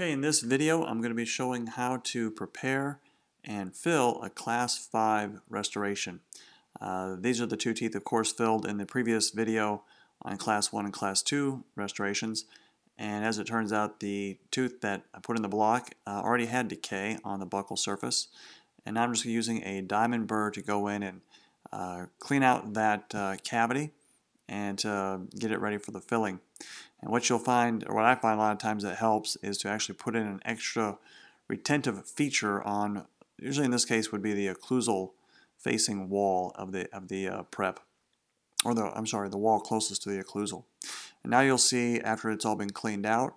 Okay, in this video I'm going to be showing how to prepare and fill a Class 5 restoration. These are the two teeth, of course, filled in the previous video on Class 1 and Class 2 restorations. And as it turns out, the tooth that I put in the block already had decay on the buccal surface. And now I'm just using a diamond burr to go in and clean out that cavity and to get it ready for the filling. And what you'll find, or what I find a lot of times that helps, is to actually put in an extra retentive feature on, usually in this case would be the occlusal facing wall of the prep, or the wall closest to the occlusal. And now you'll see after it's all been cleaned out,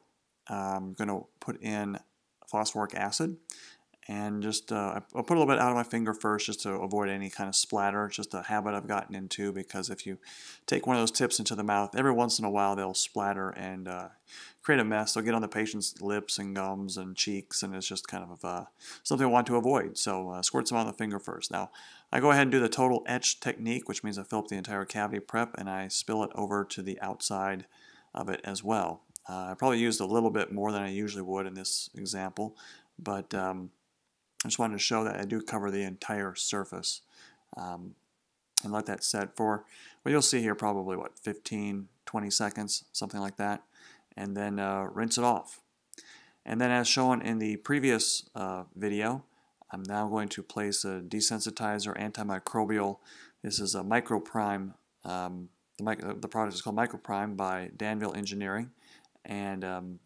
I'm going to put in phosphoric acid. And just I'll put a little bit out of my finger first just to avoid any kind of splatter. It's just a habit I've gotten into, because if you take one of those tips into the mouth, every once in a while they'll splatter and create a mess. They'll get on the patient's lips and gums and cheeks, and it's just kind of something I want to avoid. So squirt some on the finger first. Now I go ahead and do the total etch technique, which means I fill up the entire cavity prep and I spill it over to the outside of it as well. I probably used a little bit more than I usually would in this example, but I just wanted to show that I do cover the entire surface, and let that set for, well, you'll see here probably, what, 15, 20 seconds, something like that, and then rinse it off. And then as shown in the previous video, I'm now going to place a desensitizer antimicrobial. This is a microprime. The product is called Microprime by Danville Engineering, and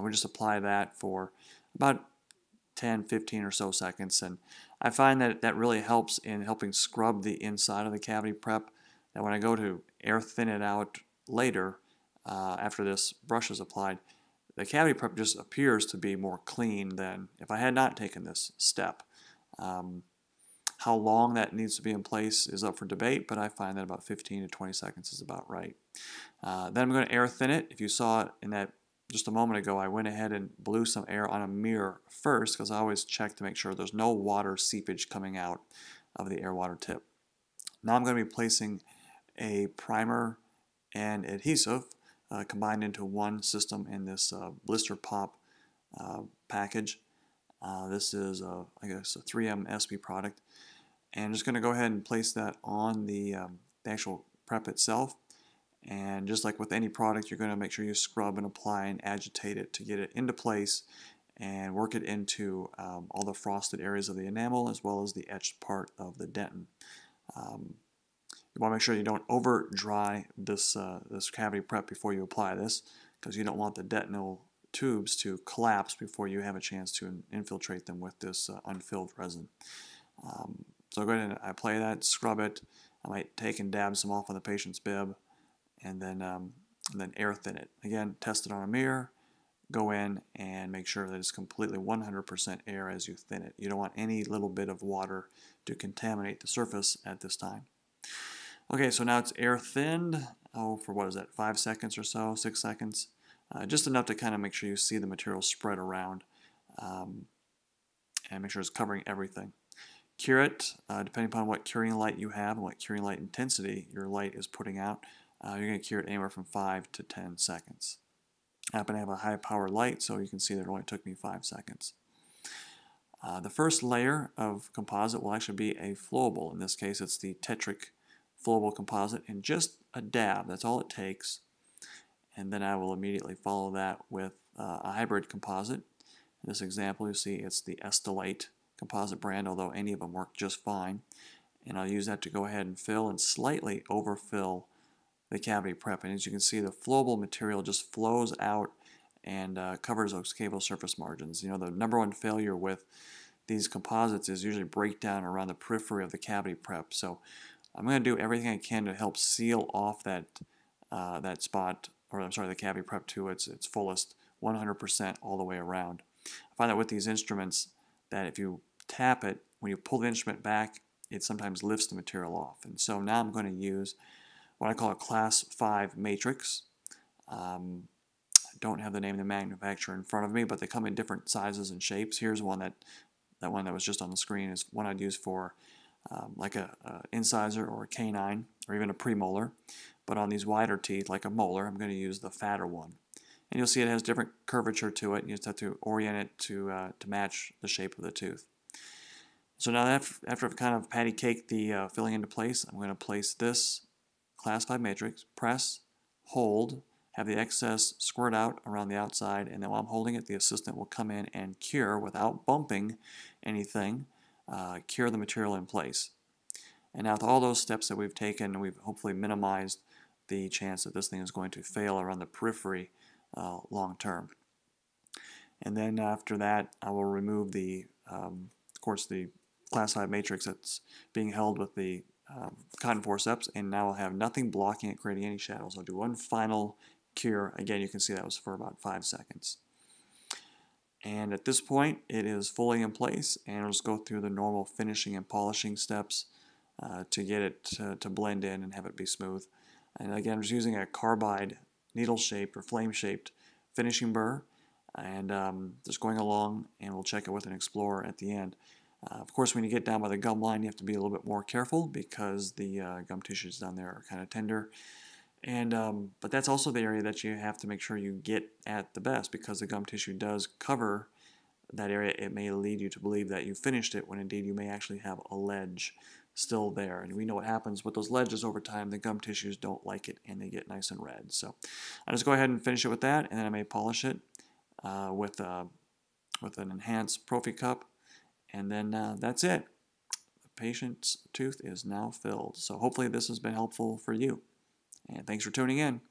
we just apply that for about 10, 15 or so seconds, and I find that that really helps in helping scrub the inside of the cavity prep. That when I go to air thin it out later, after this brush is applied, the cavity prep just appears to be more clean than if I had not taken this step. How long that needs to be in place is up for debate, but I find that about 15 to 20 seconds is about right. Then I'm going to air thin it. If you saw it in that just a moment ago, I went ahead and blew some air on a mirror first, because I always check to make sure there's no water seepage coming out of the air water tip. Now I'm going to be placing a primer and adhesive combined into one system in this blister pop package. This is I guess a 3M SB product, and I'm just going to go ahead and place that on the actual prep itself. And just like with any product, you're going to make sure you scrub and apply and agitate it to get it into place and work it into all the frosted areas of the enamel, as well as the etched part of the dentin. You want to make sure you don't over dry this cavity prep before you apply this, because you don't want the dentinal tubes to collapse before you have a chance to infiltrate them with this unfilled resin. So go ahead and apply that, scrub it. I might take and dab some off on the patient's bib, and then air thin it. Again, test it on a mirror, go in and make sure that it's completely 100% air as you thin it. You don't want any little bit of water to contaminate the surface at this time. Okay, so now it's air thinned, for what is that, 5 seconds or so, 6 seconds, just enough to kind of make sure you see the material spread around, and make sure it's covering everything. Cure it, depending upon what curing light you have and what curing light intensity your light is putting out. You're going to cure it anywhere from 5 to 10 seconds. I happen to have a high power light, so you can see that it only took me 5 seconds. The first layer of composite will actually be a flowable. In this case, it's the tetric flowable composite, and just a dab, that's all it takes. And then I will immediately follow that with a hybrid composite. In this example, you see it's the Estelate composite brand, although any of them work just fine. And I'll use that to go ahead and fill and slightly overfill the cavity prep. And as you can see, the flowable material just flows out and covers those cable surface margins. You know, the number one failure with these composites is usually breakdown around the periphery of the cavity prep. So I'm going to do everything I can to help seal off that that spot, or I'm sorry, the cavity prep to its fullest, 100% all the way around. I find that with these instruments, that if you tap it, when you pull the instrument back, it sometimes lifts the material off. And so now I'm going to use what I call a Class 5 matrix. I don't have the name of the manufacturer in front of me, but they come in different sizes and shapes. Here's one that one that was just on the screen is one I'd use for like a incisor or a canine, or even a premolar. But on these wider teeth, like a molar, I'm going to use the fatter one. And you'll see it has different curvature to it. You just have to orient it to match the shape of the tooth. So now after I've kind of patty caked the filling into place, I'm going to place this Class 5 matrix, press, hold, have the excess squirt out around the outside, and then while I'm holding it, the assistant will come in and cure without bumping anything, cure the material in place. And now with all those steps that we've taken, we've hopefully minimized the chance that this thing is going to fail around the periphery long term. And then after that, I will remove of course, the Class 5 matrix that's being held with the cotton forceps, and now I'll have nothing blocking it, creating any shadows. I'll do one final cure. Again, you can see that was for about 5 seconds. And at this point, it is fully in place, and I'll just go through the normal finishing and polishing steps to get it to blend in and have it be smooth. And again, I'm just using a carbide needle-shaped or flame-shaped finishing burr, and just going along, and we'll check it with an Explorer at the end. Of course, when you get down by the gum line, you have to be a little bit more careful because the gum tissues down there are kind of tender. And but that's also the area that you have to make sure you get at the best, because the gum tissue does cover that area. It may lead you to believe that you finished it when indeed you may actually have a ledge still there. And we know what happens with those ledges over time. The gum tissues don't like it and they get nice and red. So I'll just go ahead and finish it with that, and then I may polish it with an enhanced Profi cup. And then that's it. The patient's tooth is now filled. So hopefully this has been helpful for you. And thanks for tuning in.